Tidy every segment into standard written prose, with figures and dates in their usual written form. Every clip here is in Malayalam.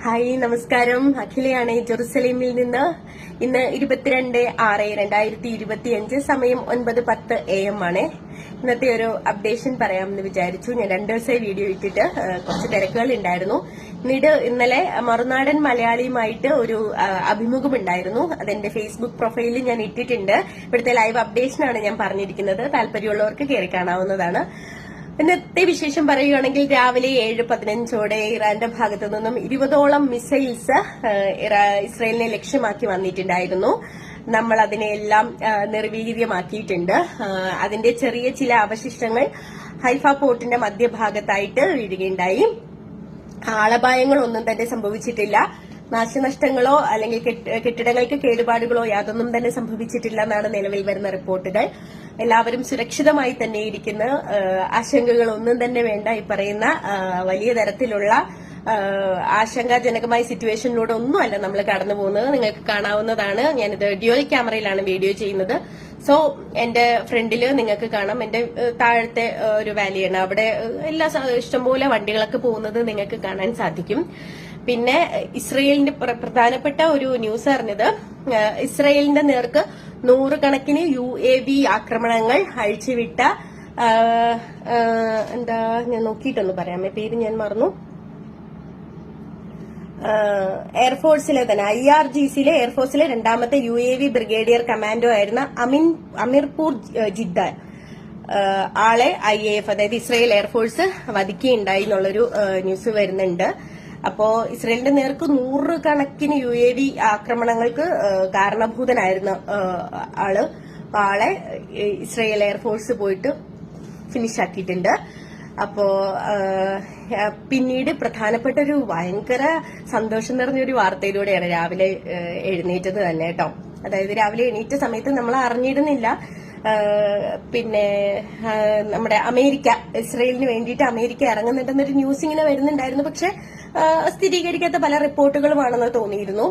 ഹായ്, നമസ്കാരം. അഖിലയാണ് ജെറുസലേമിൽ നിന്ന്. ഇന്ന് 22/6/2025, സമയം 9:10 AM ആണ്. ഇന്നത്തെ ഒരു അപ്ഡേഷൻ പറയാമെന്ന് വിചാരിച്ചു. ഞാൻ 2 ദിവസമായി വീഡിയോ ഇട്ടിട്ട് കുറച്ച് തിരക്കുകൾ ഉണ്ടായിരുന്നു. ഇന്നലെ മറുനാടൻ മലയാളിയുമായിട്ട് ഒരു അഭിമുഖം ഉണ്ടായിരുന്നു. അതെന്റെ ഫേസ്ബുക്ക് പ്രൊഫൈലിൽ ഞാൻ ഇട്ടിട്ടുണ്ട്. ഇവിടുത്തെ ലൈവ് അപ്ഡേഷനാണ് ഞാൻ പറഞ്ഞിരിക്കുന്നത്. താല്പര്യമുള്ളവർക്ക് കയറി കാണാവുന്നതാണ്. ഇന്നത്തെ വിശേഷം പറയുകയാണെങ്കിൽ രാവിലെ 7:15 ഇറാന്റെ ഭാഗത്തു നിന്നും 20ഓളം മിസൈൽസ് ഇസ്രയേലിനെ ലക്ഷ്യമാക്കി വന്നിട്ടുണ്ടായിരുന്നു. നമ്മൾ അതിനെല്ലാം നിർവീര്യമാക്കിയിട്ടുണ്ട്. അതിന്റെ ചെറിയ ചില അവശിഷ്ടങ്ങൾ ഹൈഫ പോർട്ടിന്റെ മധ്യഭാഗത്തായിട്ട് വീഴുകയുണ്ടായി. ആളപായങ്ങളൊന്നും തന്നെ സംഭവിച്ചിട്ടില്ല. നാശനഷ്ടങ്ങളോ അല്ലെങ്കിൽ കെട്ടിടങ്ങൾക്ക് കേടുപാടുകളോ യാതൊന്നും തന്നെ സംഭവിച്ചിട്ടില്ല എന്നാണ് നിലവിൽ വരുന്ന റിപ്പോർട്ടുകൾ. എല്ലാവരും സുരക്ഷിതമായി തന്നെ ഇരിക്കുന്ന, ആശങ്കകളൊന്നും തന്നെ വേണ്ട. ഈ പറയുന്ന വലിയ തരത്തിലുള്ള ആശങ്കാജനകമായ സിറ്റുവേഷനിലൂടെ ഒന്നുമല്ല നമ്മൾ കടന്നു പോകുന്നത്. നിങ്ങൾക്ക് കാണാവുന്നതാണ്. ഞാനിത് ഡ്യുവൽ ക്യാമറയിലാണ് വീഡിയോ ചെയ്യുന്നത്. സോ എന്റെ ഫ്രണ്ടില് നിങ്ങൾക്ക് കാണാം, എന്റെ താഴത്തെ ഒരു വാലിയാണ്. അവിടെ എല്ലാ ഇഷ്ടംപോലെ വണ്ടികളൊക്കെ പോകുന്നത് നിങ്ങൾക്ക് കാണാൻ സാധിക്കും. പിന്നെ ഇസ്രയേലിന്റെ പ്രധാനപ്പെട്ട ഒരു ന്യൂസ് അറിഞ്ഞത്, ഇസ്രയേലിന്റെ നേർക്ക് 100 കണക്കിന് UAV ആക്രമണങ്ങൾ അഴിച്ചുവിട്ട, എന്താ ഞാൻ നോക്കിയിട്ടൊന്ന് പറയാമേ, പേര് ഞാൻ മറന്നു. എയർഫോഴ്സിലെ തന്നെ IRGCയിലെ എയർഫോഴ്സിലെ 2ാമത്തെ UAV ബ്രിഗേഡിയർ കമാൻഡോ ആയിരുന്ന അമീർപൂർ ജിദ്ദ ആളെ IAF, അതായത് ഇസ്രയേൽ എയർഫോഴ്സ് വധിക്കുകയുണ്ടായി എന്നുള്ളൊരു ന്യൂസ് വരുന്നുണ്ട്. അപ്പോ ഇസ്രയേലിന്റെ നേർക്ക് 100 കണക്കിന് UAV ആക്രമണങ്ങൾക്ക് കാരണഭൂതനായിരുന്ന ആളെ ഇസ്രയേൽ എയർഫോഴ്സ് പോയിട്ട് ഫിനിഷ് ആക്കിയിട്ടുണ്ട്. അപ്പോ പിന്നീട് പ്രധാനപ്പെട്ട ഒരു ഭയങ്കര സന്തോഷം നിറഞ്ഞൊരു വാർത്തയിലൂടെയാണ് രാവിലെ എഴുന്നേറ്റത് തന്നെ കേട്ടോ. അതായത് രാവിലെ എണീറ്റ സമയത്ത് നമ്മൾ അറിഞ്ഞിരുന്നില്ല. പിന്നെ നമ്മുടെ അമേരിക്ക, ഇസ്രയേലിന് വേണ്ടിയിട്ട് അമേരിക്ക ഇറങ്ങുന്നുണ്ടെന്നൊരു ന്യൂസ് ഇങ്ങനെ വരുന്നുണ്ടായിരുന്നു. പക്ഷെ സ്ഥിരീകരിക്കാത്ത പല റിപ്പോർട്ടുകളുമാണെന്ന് തോന്നിയിരുന്നു.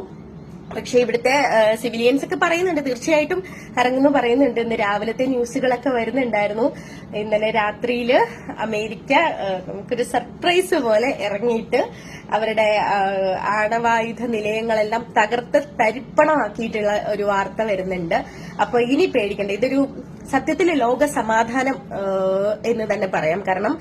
പക്ഷെ ഇവിടുത്തെ സിവിലിയൻസ് ഒക്കെ പറയുന്നുണ്ട്, തീർച്ചയായിട്ടും ഇറങ്ങുന്നു പറയുന്നുണ്ട്. ഇന്ന് രാവിലത്തെ ന്യൂസുകളൊക്കെ വരുന്നുണ്ടായിരുന്നു. ഇന്നലെ രാത്രിയിൽ അമേരിക്ക നമുക്കൊരു സർപ്രൈസ് പോലെ ഇറങ്ങിയിട്ട് അവരുടെ ആണവായുധ നിലയങ്ങളെല്ലാം തകർത്ത് തരിപ്പണമാക്കിയിട്ടുള്ള ഒരു വാർത്ത വരുന്നുണ്ട്. അപ്പൊ ഇനി പേടിക്കണ്ട. ഇതൊരു സത്യത്തിൽ ലോക സമാധാനം എന്ന് തന്നെ പറയാം. കാരണം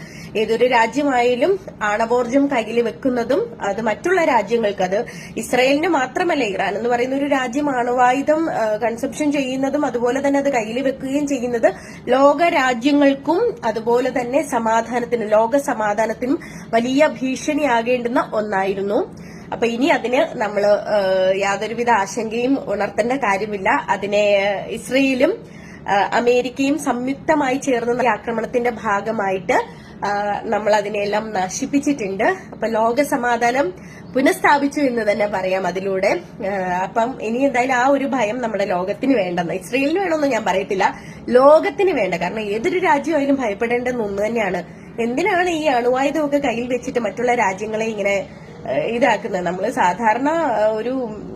ഏതൊരു രാജ്യമായാലും ആണവോർജം കയ്യിൽ വെക്കുന്നതും അത് മറ്റുള്ള രാജ്യങ്ങൾക്ക്, അത് ഇസ്രയേലിന് മാത്രമല്ല, ഇറാൻ എന്ന് പറയുന്ന ഒരു രാജ്യം ആണവായുധം കൺസപ്ഷൻ ചെയ്യുന്നതും അതുപോലെ തന്നെ അത് കയ്യിൽ വെക്കുകയും ചെയ്യുന്നത് ലോക രാജ്യങ്ങൾക്കും അതുപോലെ തന്നെ സമാധാനത്തിനും ലോക സമാധാനത്തിനും വലിയ ഭീഷണിയാകേണ്ടുന്ന ഒന്നായിരുന്നു. അപ്പൊ ഇനി അതിന് നമ്മൾ യാതൊരുവിധ ആശങ്കയും ഉണർത്തേണ്ട കാര്യമില്ല. അതിനെ ഇസ്രയേലും അമേരിക്കയും സംയുക്തമായി ചേർന്ന ആക്രമണത്തിന്റെ ഭാഗമായിട്ട് നമ്മൾ അതിനെല്ലാം നശിപ്പിച്ചിട്ടുണ്ട്. അപ്പൊ ലോക സമാധാനം പുനഃസ്ഥാപിച്ചു എന്ന് തന്നെ പറയാം അതിലൂടെ. അപ്പം ഇനി എന്തായാലും ആ ഒരു ഭയം നമ്മുടെ ലോകത്തിന് വേണ്ടെന്ന്, ഇസ്രയേലിന് വേണമെന്ന് ഞാൻ പറയത്തില്ല, ലോകത്തിന് വേണ്ട. കാരണം ഏതൊരു രാജ്യമായാലും ഭയപ്പെടേണ്ടെന്ന് ഒന്ന് തന്നെയാണ്. എന്തിനാണ് ഈ അണുവായുധമൊക്കെ കയ്യിൽ വെച്ചിട്ട് മറ്റുള്ള രാജ്യങ്ങളെ ഇങ്ങനെ ഇതാക്കുന്നത്? നമ്മൾ സാധാരണ ഒരു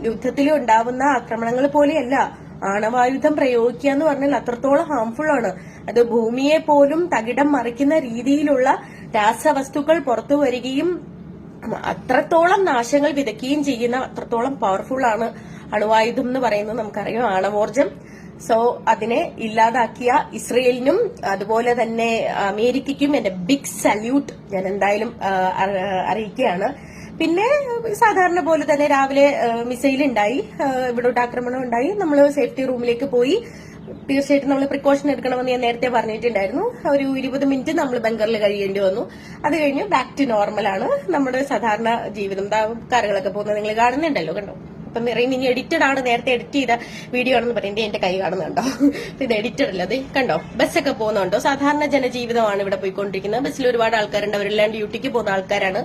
യുദ്ധത്തിൽ ഉണ്ടാവുന്ന ആക്രമണങ്ങൾ പോലെയല്ല ആണവായുധം പ്രയോഗിക്കുക എന്ന് പറഞ്ഞാൽ അത്രത്തോളം ഹാംഫുൾ ആണ്. അത് ഭൂമിയെ പോലും തകിടം മറിക്കുന്ന രീതിയിലുള്ള രാസവസ്തുക്കൾ പുറത്തു വരികയും അത്രത്തോളം നാശങ്ങൾ വിതയ്ക്കുകയും ചെയ്യുന്ന അത്രത്തോളം പവർഫുൾ ആണ് അണുവായുധം എന്ന് പറയുന്നത് നമുക്കറിയാം, ആണവോർജം. സോ അതിനെ ഇല്ലാതാക്കിയ ഇസ്രയേലിനും അതുപോലെ തന്നെ അമേരിക്കയ്ക്കും എന്റെ ബിഗ് സല്യൂട്ട് ഞാൻ എന്തായാലും അറിയിക്കുകയാണ്. പിന്നെ സാധാരണ പോലെ തന്നെ രാവിലെ മിസൈൽ ഉണ്ടായി, ഇവിടോട്ട് ആക്രമണം ഉണ്ടായി. നമ്മൾ സേഫ്റ്റി റൂമിലേക്ക് പോയി. തീർച്ചയായിട്ടും നമ്മൾ പ്രിക്കോഷൻ എടുക്കണമെന്ന് ഞാൻ നേരത്തെ പറഞ്ഞിട്ടുണ്ടായിരുന്നു. ഒരു 20 മിനിറ്റ് നമ്മൾ ബങ്കറിൽ കഴിയേണ്ടി വന്നു. അത് കഴിഞ്ഞ് ബാക്ക് ടു നോർമലാണ് നമ്മുടെ സാധാരണ ജീവിതം. കാറുകളൊക്കെ പോകുന്നത് നിങ്ങൾ കാണുന്നുണ്ടല്ലോ, കണ്ടോ. അപ്പം ഇനി എഡിറ്റഡ് ആണ്, നേരത്തെ എഡിറ്റ് ചെയ്ത വീഡിയോ ആണെന്ന് പറയുന്നത് എന്റെ കൈ കാണുന്നുണ്ടോ? ഇത് എഡിറ്റഡ് അല്ല, അത് കണ്ടോ. ബസ്സൊക്കെ പോകുന്നുണ്ടോ? സാധാരണ ജനജീവിതമാണ് ഇവിടെ പോയിക്കൊണ്ടിരിക്കുന്നത്. ബസ്സിൽ ഒരുപാട് ആൾക്കാരുണ്ട്, അവരെല്ലാം ഡ്യൂട്ടിക്ക് പോകുന്ന ആൾക്കാരാണ്.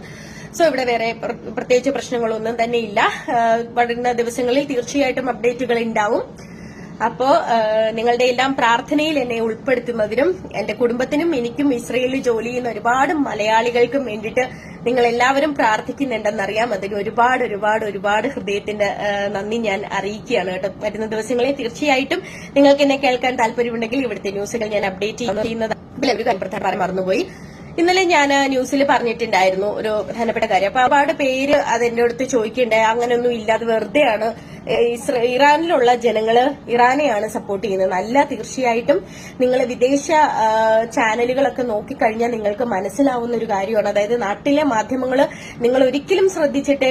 സോ ഇവിടെ വേറെ പ്രത്യേകിച്ച് പ്രശ്നങ്ങളൊന്നും തന്നെ ഇല്ല. വരുന്ന ദിവസങ്ങളിൽ തീർച്ചയായിട്ടും അപ്ഡേറ്റുകൾ ഉണ്ടാവും. അപ്പോ നിങ്ങളുടെ എല്ലാം പ്രാർത്ഥനയിൽ എന്നെ ഉൾപ്പെടുത്തുന്നതിനും എന്റെ കുടുംബത്തിനും എനിക്കും ഇസ്രയേലിൽ ജോലി ചെയ്യുന്ന ഒരുപാട് മലയാളികൾക്കും വേണ്ടിയിട്ട് നിങ്ങൾ എല്ലാവരും പ്രാർത്ഥിക്കുന്നുണ്ടെന്നറിയാം. അതിന് ഒരുപാട് ഒരുപാട് ഒരുപാട് ഹൃദയത്തിന്റെ നന്ദി ഞാൻ അറിയിക്കുകയാണ് കേട്ടോ. വരുന്ന ദിവസങ്ങളിൽ തീർച്ചയായിട്ടും നിങ്ങൾക്ക് എന്നെ കേൾക്കാൻ താല്പര്യമുണ്ടെങ്കിൽ ഇവിടുത്തെ ന്യൂസുകൾ ഞാൻ അപ്ഡേറ്റ് ചെയ്യുന്നതാണ്. ഒരു കാര്യം പ്രധാനം മറന്നുപോയി, ഇന്നലെ ഞാൻ ന്യൂസിൽ പറഞ്ഞിട്ടുണ്ടായിരുന്നു ഒരു പ്രധാനപ്പെട്ട കാര്യം. അപ്പൊ ഒരുപാട് പേര് അതെന്റെ അടുത്ത് ചോദിക്കണ്ടായി, അങ്ങനെയൊന്നും ഇല്ലാതെ വെറുതെയാണ് ഇറാനിലുള്ള ജനങ്ങള് ഇറാനെയാണ് സപ്പോർട്ട് ചെയ്യുന്നത്. നല്ല, തീർച്ചയായിട്ടും നിങ്ങൾ വിദേശ ചാനലുകളൊക്കെ നോക്കിക്കഴിഞ്ഞാൽ നിങ്ങൾക്ക് മനസ്സിലാവുന്ന ഒരു കാര്യമാണ്. അതായത് നാട്ടിലെ മാധ്യമങ്ങൾ നിങ്ങൾ ഒരിക്കലും ശ്രദ്ധിച്ചിട്ട്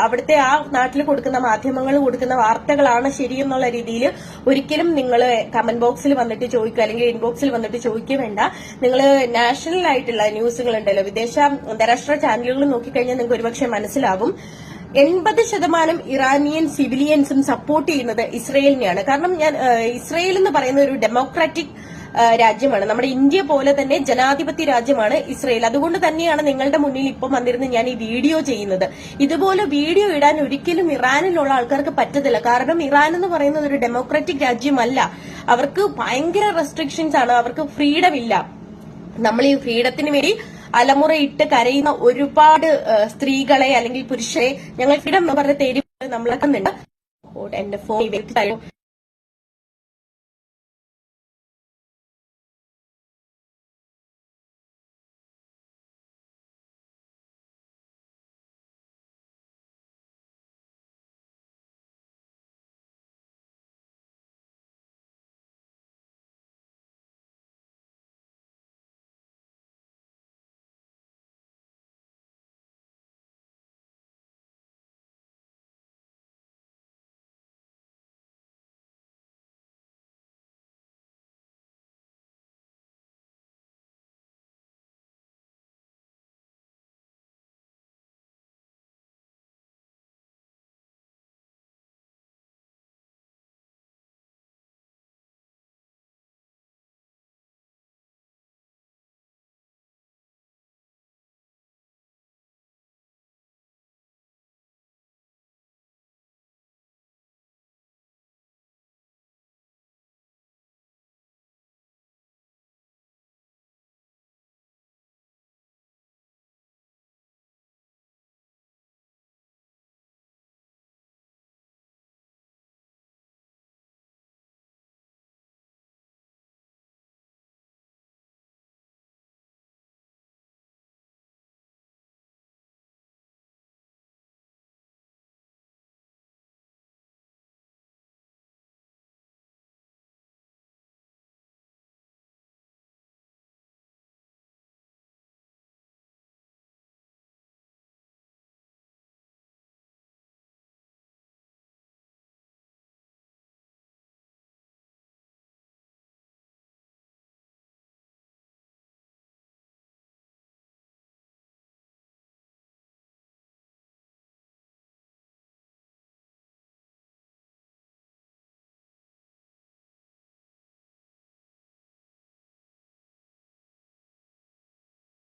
അവിടുത്തെ ആ നാട്ടിൽ കൊടുക്കുന്ന മാധ്യമങ്ങൾ കൊടുക്കുന്ന വാർത്തകളാണ് ശരിയെന്നുള്ള രീതിയിൽ ഒരിക്കലും നിങ്ങൾ കമന്റ് ബോക്സിൽ വന്നിട്ട് ചോദിക്കുക, അല്ലെങ്കിൽ ഇൻബോക്സിൽ വന്നിട്ട് ചോദിക്കുക വേണ്ട. നിങ്ങൾ നാഷണൽ ആയിട്ടുള്ള ന്യൂസുകൾ ഉണ്ടല്ലോ, വിദേശ അന്താരാഷ്ട്ര ചാനലുകൾ നോക്കിക്കഴിഞ്ഞാൽ നിങ്ങൾക്ക് ഒരുപക്ഷെ മനസ്സിലാവും 80% ഇറാനിയൻ സിവിലിയൻസും സപ്പോർട്ട് ചെയ്യുന്നത് ഇസ്രയേലിനെയാണ്. കാരണം ഇസ്രയേൽ എന്ന് പറയുന്ന ഒരു ഡെമോക്രാറ്റിക് രാജ്യമാണ്. നമ്മുടെ ഇന്ത്യ പോലെ തന്നെ ജനാധിപത്യ രാജ്യമാണ് ഇസ്രയേൽ. അതുകൊണ്ട് തന്നെയാണ് നിങ്ങളുടെ മുന്നിൽ ഇപ്പം വന്നിരുന്ന് ഞാൻ ഈ വീഡിയോ ചെയ്യുന്നത്. ഇതുപോലെ വീഡിയോ ഇടാൻ ഒരിക്കലും ഇറാനിലുള്ള ആൾക്കാർക്ക് പറ്റത്തില്ല. കാരണം ഇറാൻ എന്ന് പറയുന്നത് ഒരു ഡെമോക്രാറ്റിക് രാജ്യമല്ല. അവർക്ക് ഭയങ്കര റെസ്ട്രിക്ഷൻസ് ആണ്, അവർക്ക് ഫ്രീഡം ഇല്ല. നമ്മൾ ഈ ഫ്രീഡത്തിന് വേണ്ടി അലമുറയിട്ട് കരയുന്ന ഒരുപാട് സ്ത്രീകളെ അല്ലെങ്കിൽ പുരുഷരെ ഞങ്ങൾ ഫ്രീഡം എന്ന് പറഞ്ഞ തേടി നമ്മളെ എന്റെ ഫോൺ